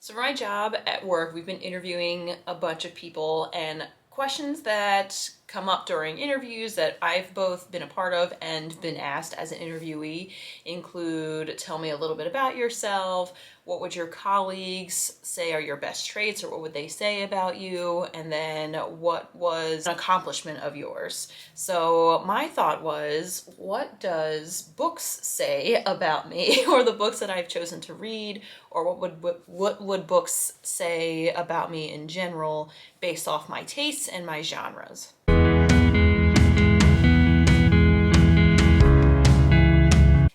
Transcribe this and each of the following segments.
So for my job at work, we've been interviewing a bunch of people, and questions that come up during interviews that I've both been a part of and been asked as an interviewee include, tell me a little bit about yourself, what would your colleagues say are your best traits, or what would they say about you, and then what was an accomplishment of yours. So my thought was, what does books say about me, or the books that I've chosen to read, or what would books say about me in general based off my tastes and my genres.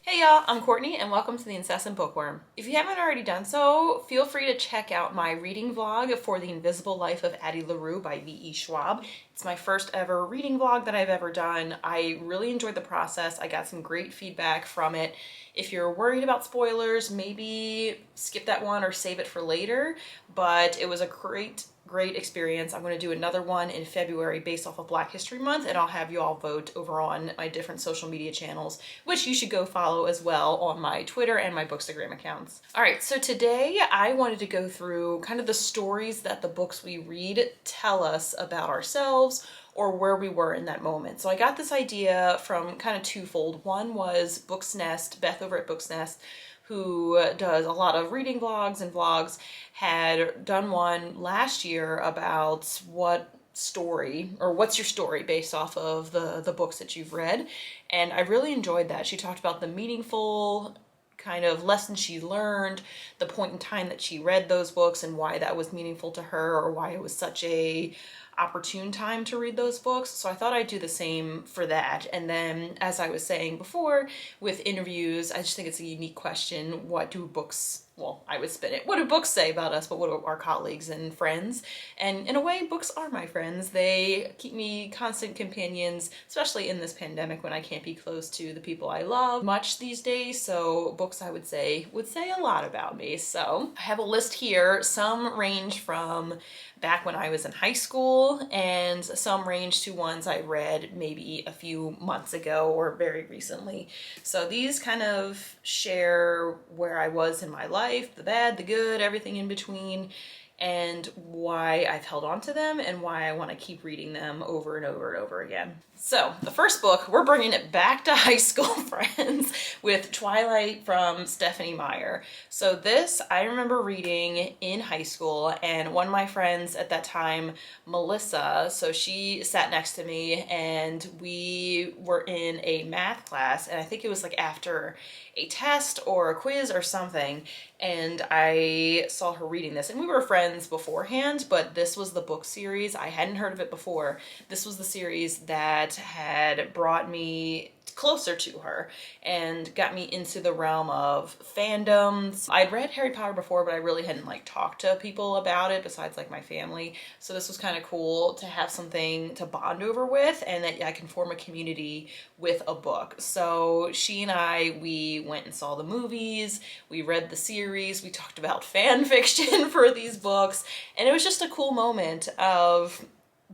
Hey y'all, I'm Courtney and welcome to the Incessant Bookworm. If you haven't already done so, feel free to check out my reading vlog for The Invisible Life of Addie LaRue by V.E. Schwab. It's my first ever reading vlog that I've ever done. I really enjoyed the process. I got some great feedback from it. If you're worried about spoilers, maybe skip that one or save it for later, but it was a great experience. I'm going to do another one in February based off of Black History Month, and I'll have you all vote over on my different social media channels, which you should go follow as well on my Twitter and my Bookstagram accounts. All right, so today I wanted to go through kind of the stories that the books we read tell us about ourselves or where we were in that moment. So I got this idea from kind of twofold. One was Book's Nest, Beth over at Book's Nest, who does a lot of reading vlogs and vlogs, had done one last year about what story or what's your story based off of the books that you've read. And I really enjoyed that. She talked about the meaningful kind of lessons she learned, the point in time that she read those books and why that was meaningful to her, or why it was such a opportune time to read those books. So I thought I'd do the same for that. And then, as I was saying before, with interviews, I just think it's a unique question. What do books, well, I would spin it. What do books say about us, but what do our colleagues and friends? And in a way, books are my friends. They keep me constant companions, especially in this pandemic when I can't be close to the people I love much these days. So books, I would say a lot about me. So I have a list here. Some range from back when I was in high school, and some range to ones I read maybe a few months ago or very recently. So these kind of share where I was in my life, the bad, the good, everything in between, and why I've held on to them and why I want to keep reading them over and over and over again. So the first book, we're bringing it back to high school, friends, with Twilight from Stephenie Meyer. So this I remember reading in high school, and one of my friends at that time, Melissa, so she sat next to me and we were in a math class, and I think it was like after a test or a quiz or something, and I saw her reading this, and we were friends beforehand, but this was the book series. I hadn't heard of it before. This was the series that had brought me closer to her and got me into the realm of fandoms. I'd read Harry Potter before, but I really hadn't like talked to people about it besides like my family. So this was kind of cool to have something to bond over with, and that I can form a community with a book. So she and I, we went and saw the movies, we read the series, we talked about fan fiction for these books, and it was just a cool moment of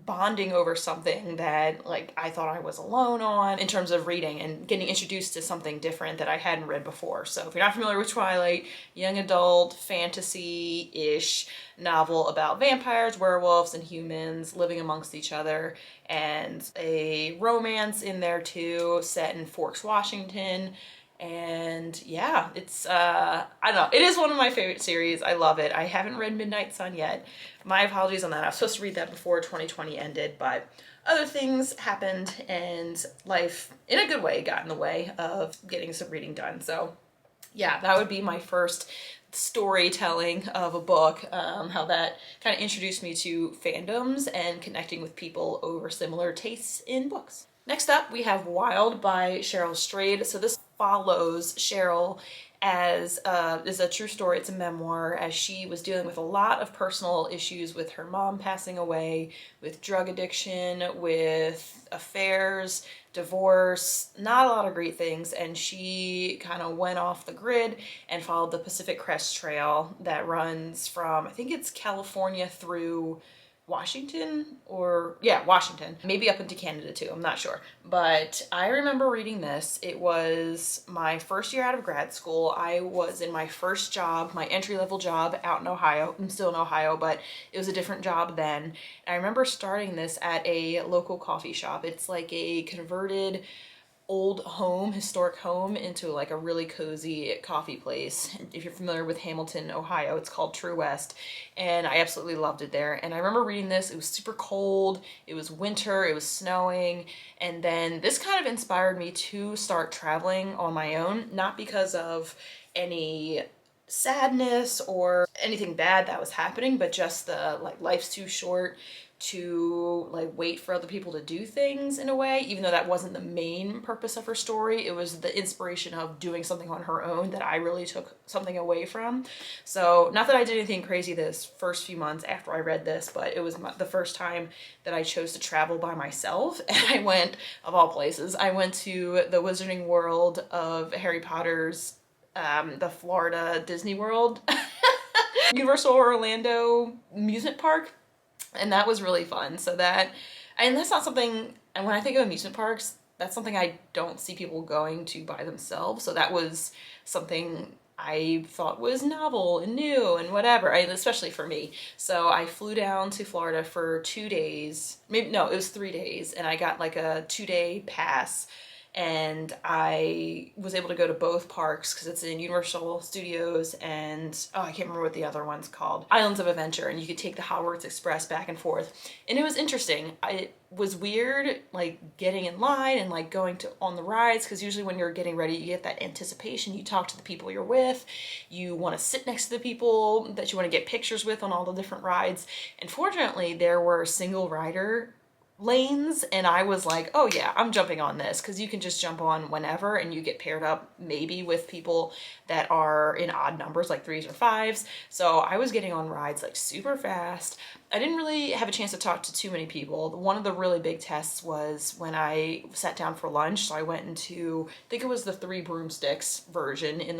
bonding over something that like I thought I was alone on in terms of reading, and getting introduced to something different that I hadn't read before. So if you're not familiar with Twilight, young adult fantasy-ish novel about vampires, werewolves, and humans living amongst each other, and a romance in there too, set in Forks, Washington. And yeah, it's I don't know, it is one of my favorite series. I love it. I haven't read Midnight Sun yet. My apologies on that. I was supposed to read that before 2020 ended, but other things happened and life in a good way got in the way of getting some reading done. So yeah, that would be my first storytelling of a book, how that kind of introduced me to fandoms and connecting with people over similar tastes in books. Next up, we have Wild by Cheryl Strayed. So this follows Cheryl as is a true story. It's a memoir, as she was dealing with a lot of personal issues with her mom passing away, with drug addiction, with affairs, divorce, not a lot of great things, and she kind of went off the grid and followed the Pacific Crest Trail that runs from, I think it's California through Washington, or yeah, Washington, maybe up into Canada too, I'm not sure. But I remember reading this. It was my first year out of grad school. I was in my first job, my entry-level job out in Ohio. I'm still in Ohio, but it was a different job then. And I remember starting this at a local coffee shop. It's like a converted old home, historic home, into like a really cozy coffee place. If you're familiar with Hamilton, Ohio, it's called True West, and I absolutely loved it there. And I remember reading this. It was super cold, it was winter, it was snowing, and then this kind of inspired me to start traveling on my own, not because of any sadness or anything bad that was happening, but just the like life's too short to like wait for other people to do things in a way. Even though that wasn't the main purpose of her story, it was the inspiration of doing something on her own that I really took something away from. So not that I did anything crazy this first few months after I read this, but it was the first time that I chose to travel by myself. And I went, of all places, I went to the Wizarding World of Harry Potter's the Florida Disney World, Universal Orlando amusement park. And that was really fun. So that, and that's not something, and when I think of amusement parks, that's something I don't see people going to by themselves. So that was something I thought was novel and new and whatever, especially for me. So I flew down to Florida for 2 days, maybe, no, it was 3 days, and I got like a 2-day pass. And I was able to go to both parks because it's in Universal Studios and, oh, I can't remember what the other one's called, Islands of Adventure, and you could take the Hogwarts Express back and forth. And it was interesting. It was weird, like getting in line and like going on the rides, because usually when you're getting ready, you get that anticipation. You talk to the people you're with, you want to sit next to the people that you want to get pictures with on all the different rides. And fortunately, there were single rider lanes, and I was like, oh yeah, I'm jumping on this, because you can just jump on whenever and you get paired up maybe with people that are in odd numbers, like 3s or 5s. So I was getting on rides like super fast. I didn't really have a chance to talk to too many people. One of the really big tests was when I sat down for lunch. So I went into, I think it was the 3 broomsticks version in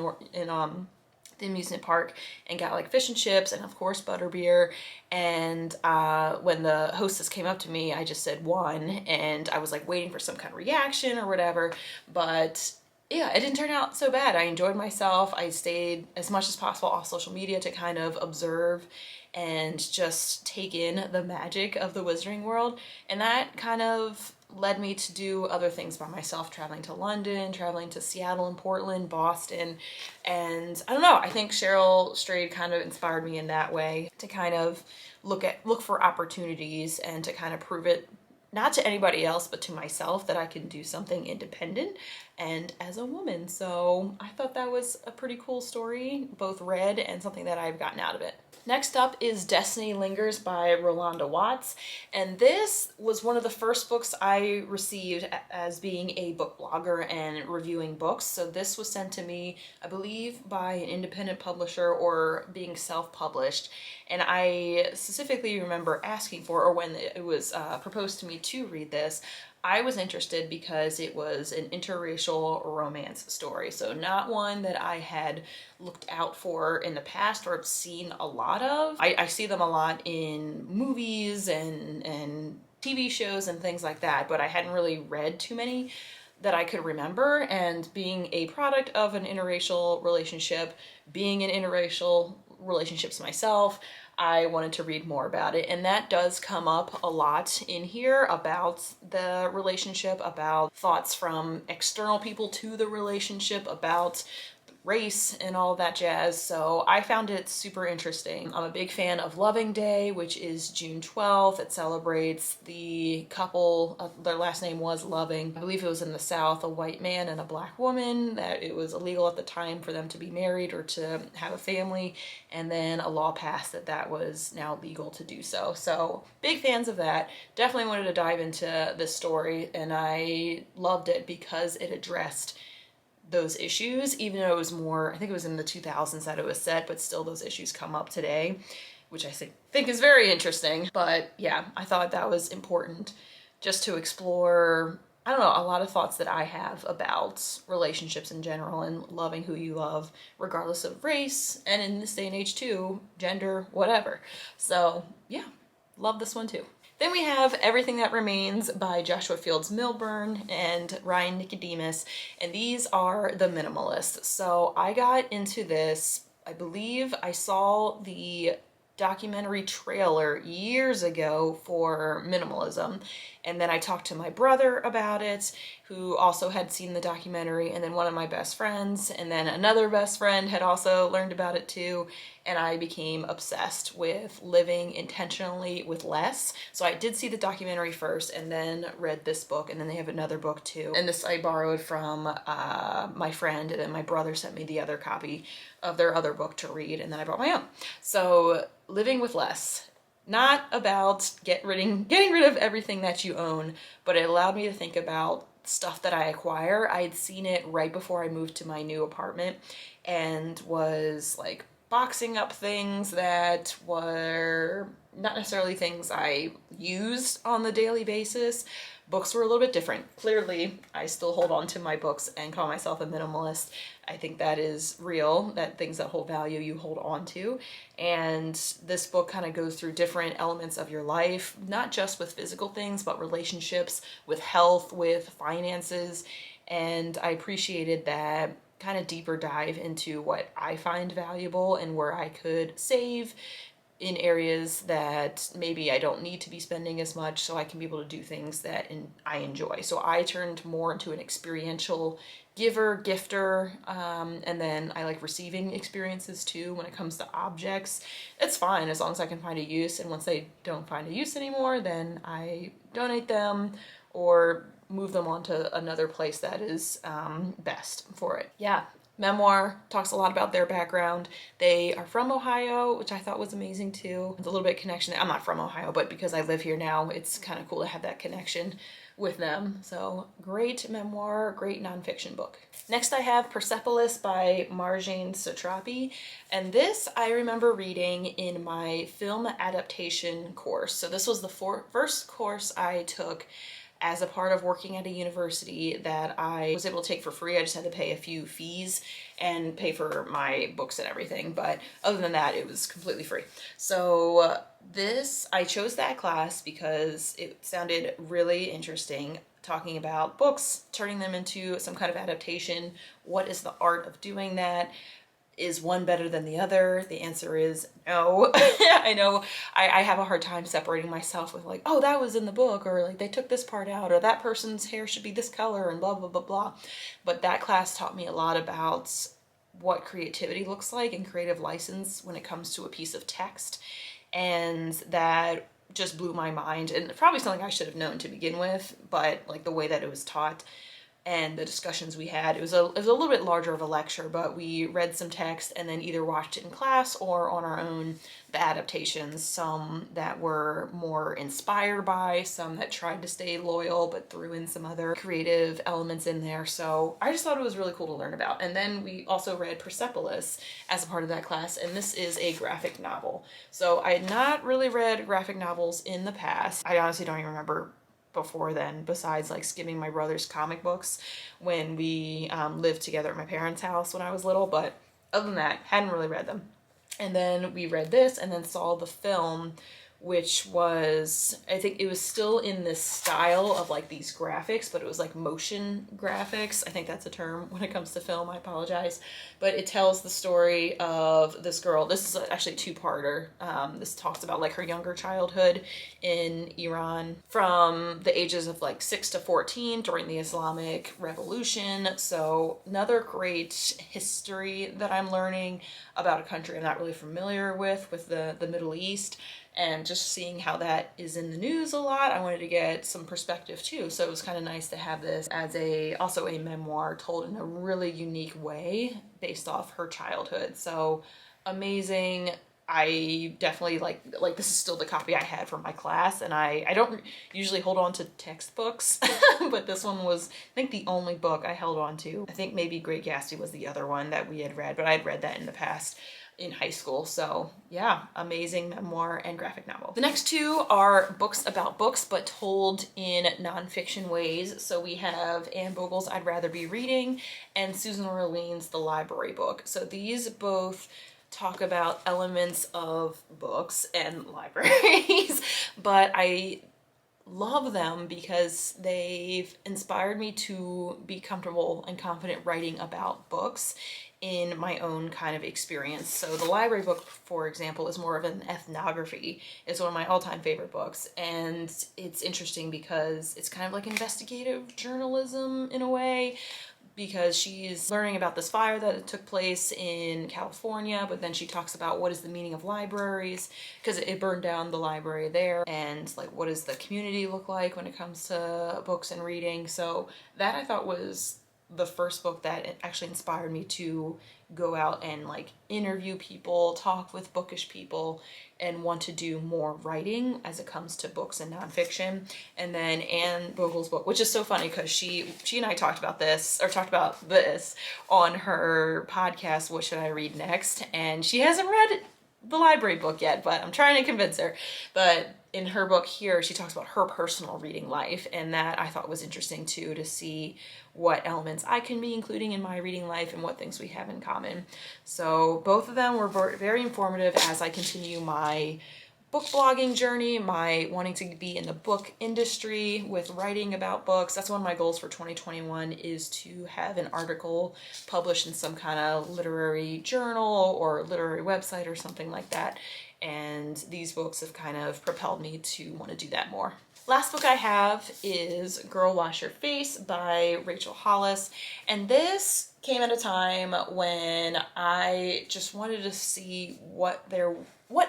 the amusement park, and got like fish and chips and of course butterbeer. And when the hostess came up to me, I just said 1, and I was like waiting for some kind of reaction or whatever. But yeah, it didn't turn out so bad. I enjoyed myself. I stayed as much as possible off social media to kind of observe and just take in the magic of the Wizarding World. And that kind of led me to do other things by myself, traveling to London, traveling to Seattle and Portland, Boston. And I don't know, I think Cheryl Strayed kind of inspired me in that way to kind of look for opportunities and to kind of prove it, not to anybody else, but to myself, that I can do something independent and as a woman. So I thought that was a pretty cool story, both read and something that I've gotten out of it. Next up is Destiny Lingers by Rolonda Watts, and this was one of the first books I received as being a book blogger and reviewing books. So this was sent to me, I believe, by an independent publisher or being self-published, and I specifically remember asking for, or when it was proposed to me to read this, I was interested because it was an interracial romance story. So not one that I had looked out for in the past or seen a lot of. I see them a lot in movies and TV shows and things like that, but I hadn't really read too many that I could remember. And being a product of an interracial relationship, being in interracial relationships myself, I wanted to read more about it. And that does come up a lot in here about the relationship, about thoughts from external people to the relationship, about race and all of that jazz. So I found it super interesting. I'm a big fan of Loving Day, which is June 12th. It celebrates the couple, their last name was Loving. I believe it was in the South, a white man and a black woman, that it was illegal at the time for them to be married or to have a family. And then a law passed that was now legal to do so. So big fans of that. Definitely wanted to dive into this story, and I loved it because it addressed those issues, even though it was more, I think it was in the 2000s that it was set, but still those issues come up today, which I think is very interesting. But yeah, I thought that was important just to explore, I don't know, a lot of thoughts that I have about relationships in general and loving who you love, regardless of race, and in this day and age too, gender, whatever. So yeah, love this one too. Then we have Everything That Remains by Joshua Fields Milburn and Ryan Nicodemus, and these are the Minimalists. So I got into this, I believe I saw the documentary trailer years ago for minimalism, and then I talked to my brother about it, who also had seen the documentary, and then one of my best friends, and then another best friend had also learned about it too, and I became obsessed with living intentionally with less. So I did see the documentary first and then read this book, and then they have another book too, and this I borrowed from my friend, and then my brother sent me the other copy of their other book to read, and then I brought my own. So living with less, not about getting rid of everything that you own, but it allowed me to think about stuff that I acquire. I had seen it right before I moved to my new apartment and was like boxing up things that were not necessarily things I used on the daily basis. Books were a little bit different. Clearly, I still hold on to my books and call myself a minimalist. I think that is real, that things that hold value you hold on to. And this book kind of goes through different elements of your life, not just with physical things, but relationships, with health, with finances. And I appreciated that kind of deeper dive into what I find valuable and where I could save in areas that maybe I don't need to be spending as much, so I can be able to do things that I enjoy. So I turned more into an experiential giver, gifter, and then I like receiving experiences too when it comes to objects. It's fine as long as I can find a use, and once I don't find a use anymore, then I donate them or move them on to another place that is best for it. Yeah. Memoir talks a lot about their background. They are from Ohio, which I thought was amazing too. It's a little bit of connection. I'm not from Ohio, but because I live here now, it's kind of cool to have that connection with them. So great memoir, great nonfiction book. Next I have Persepolis by Marjane Satrapi. And this I remember reading in my film adaptation course. So this was the first course I took as a part of working at a university that I was able to take for free. I just had to pay a few fees and pay for my books and everything. But other than that, it was completely free. So I chose that class because it sounded really interesting, talking about books, turning them into some kind of adaptation. What is the art of doing that? Is one better than the other? The answer is no. I know I have a hard time separating myself with like, oh, that was in the book, or like they took this part out, or that person's hair should be this color, and blah, blah, blah, blah. But that class taught me a lot about what creativity looks like and creative license when it comes to a piece of text. And that just blew my mind, and probably something I should have known to begin with, but like the way that it was taught and the discussions we had, it was a little bit larger of a lecture, but we read some text and then either watched it in class or on our own the adaptations, some that were more inspired by, some that tried to stay loyal but threw in some other creative elements in there. So I just thought it was really cool to learn about. And then we also read Persepolis as a part of that class, and this is a graphic novel. So I had not really read graphic novels in the past. I honestly don't even remember before then, besides like skimming my brother's comic books when we lived together at my parents' house when I was little. But other than that, hadn't really read them. And then we read this and then saw the film, which was, I think it was still in this style of like these graphics, but it was like motion graphics. I think that's a term when it comes to film, I apologize. But it tells the story of this girl. This is actually a two-parter. This talks about like her younger childhood in Iran from the ages of like 6 to 14 during the Islamic Revolution. So another great history that I'm learning about a country I'm not really familiar with the Middle East. And just seeing how that is in the news a lot, I wanted to get some perspective too. So it was kind of nice to have this as also a memoir told in a really unique way based off her childhood. So amazing. I definitely like this is still the copy I had from my class, and I don't usually hold on to textbooks, but this one was, I think, the only book I held on to. I think maybe Great Gatsby was the other one that we had read, but I'd read that in the past in high school. So yeah, amazing memoir and graphic novel. The next two are books about books, but told in nonfiction ways. So we have Anne Bogel's I'd Rather Be Reading and Susan Orlean's The Library Book. So these both talk about elements of books and libraries, but I love them because they've inspired me to be comfortable and confident writing about books in my own kind of experience. So the library book, for example, is more of an ethnography. It's one of my all-time favorite books, and it's interesting because it's kind of like investigative journalism in a way, because she's learning about this fire that took place in California, but then she talks about what is the meaning of libraries, because it burned down the library there, and like what does the community look like when it comes to books and reading. So that I thought was the first book that actually inspired me to go out and like interview people, talk with bookish people, and want to do more writing as it comes to books and nonfiction. And then Anne Bogel's book, which is so funny because she and I talked about this on her podcast, What Should I Read Next? And she hasn't read the library book yet, but I'm trying to convince her. But in her book here, she talks about her personal reading life, and that I thought was interesting too, to see what elements I can be including in my reading life and what things we have in common. So both of them were very informative as I continue my book blogging journey, my wanting to be in the book industry with writing about books. That's one of my goals for 2021, is to have an article published in some kind of literary journal or literary website or something like that. And these books have kind of propelled me to want to do that more. Last book I have is Girl Wash Your Face by Rachel Hollis. And this came at a time when I just wanted to see what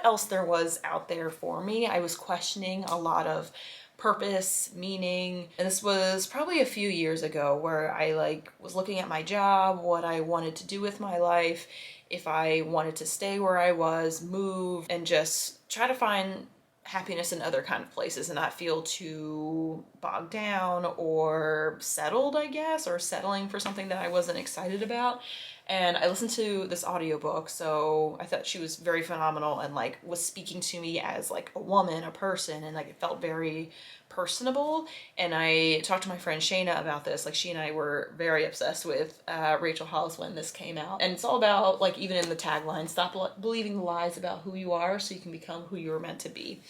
else there was out there for me. I was questioning a lot of purpose, meaning, and this was probably a few years ago, where I was looking at my job, what I wanted to do with my life, if I wanted to stay where I was, move, and just try to find happiness in other kind of places and not feel too bogged down or settled, I guess, or settling for something that I wasn't excited about. And I listened to this audiobook, so I thought she was very phenomenal and was speaking to me as a woman, a person, and it felt very personable. And I talked to my friend Shayna about this. She and I were very obsessed with Rachel Hollis when this came out. And it's all about, even in the tagline, stop believing the lies about who you are so you can become who you were meant to be.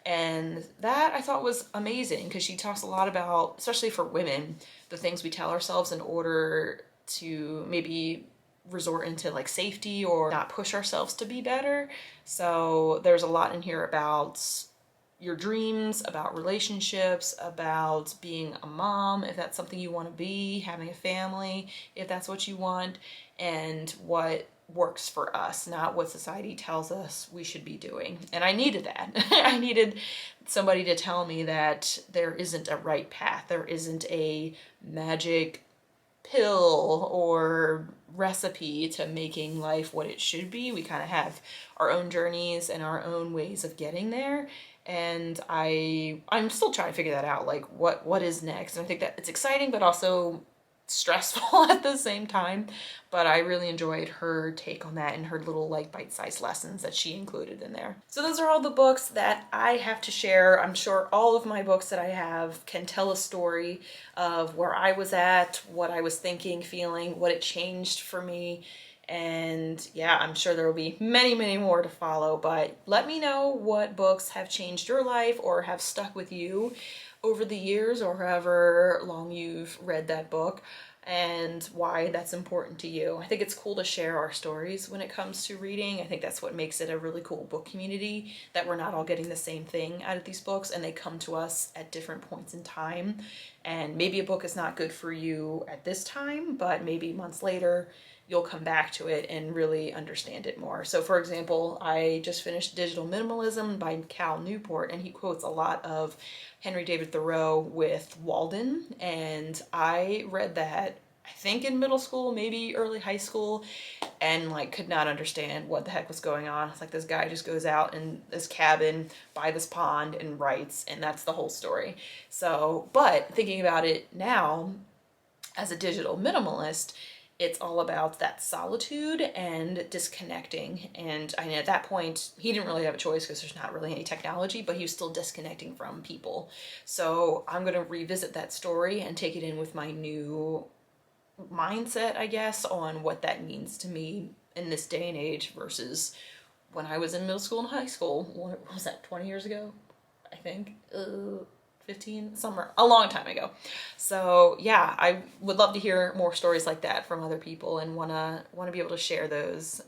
And that I thought was amazing, because she talks a lot about, especially for women, the things we tell ourselves in order to maybe resort into safety or not push ourselves to be better. So there's a lot in here about your dreams, about relationships, about being a mom, if that's something you want to be, having a family, if that's what you want, and what works for us, not what society tells us we should be doing. And I needed that. I needed somebody to tell me that there isn't a right path. There isn't a magic pill or recipe to making life what it should be. We kind of have our own journeys and our own ways of getting there. And I'm still trying to figure that out, what is next. And I think that it's exciting, but also stressful at the same time. But I really enjoyed her take on that and her little bite-sized lessons that she included in there. So those are all the books that I have to share. I'm sure all of my books that I have can tell a story of where I was at, what I was thinking, feeling, what it changed for me. And yeah, I'm sure there will be many, many more to follow, but let me know what books have changed your life or have stuck with you over the years, or however long you've read that book, and why that's important to you. I think it's cool to share our stories when it comes to reading. I think that's what makes it a really cool book community, that we're not all getting the same thing out of these books, and they come to us at different points in time. And maybe a book is not good for you at this time, but maybe months later you'll come back to it and really understand it more. So for example, I just finished Digital Minimalism by Cal Newport, and he quotes a lot of Henry David Thoreau with Walden, and I read that I think in middle school, maybe early high school, and could not understand what the heck was going on. It's this guy just goes out in this cabin by this pond and writes, and that's the whole story. So, but thinking about it now as a digital minimalist, it's all about that solitude and disconnecting. And I mean, at that point, he didn't really have a choice because there's not really any technology, but he was still disconnecting from people. So I'm going to revisit that story and take it in with my new mindset, I guess, on what that means to me in this day and age versus when I was in middle school and high school. What was that, 20 years ago? I think. 15, somewhere, a long time ago. So yeah, I would love to hear more stories like that from other people and wanna be able to share those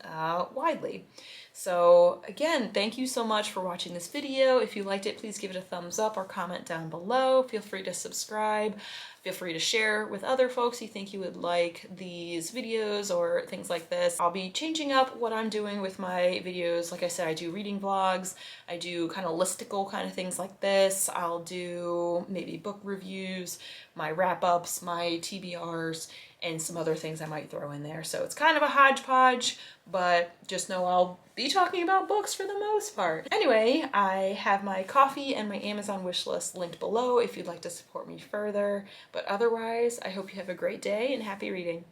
widely. So again, thank you so much for watching this video. If you liked it, please give it a thumbs up or comment down below. Feel free to subscribe. Feel free to share with other folks you think you would like these videos or things like this. I'll be changing up what I'm doing with my videos. Like I said, I do reading vlogs. I do kind of listicle kind of things like this. I'll do maybe book reviews, my wrap-ups, my TBRs, and some other things I might throw in there. So it's kind of a hodgepodge, but just know I'll be talking about books for the most part. Anyway, I have my coffee and my Amazon wish list linked below if you'd like to support me further. But otherwise, I hope you have a great day and happy reading.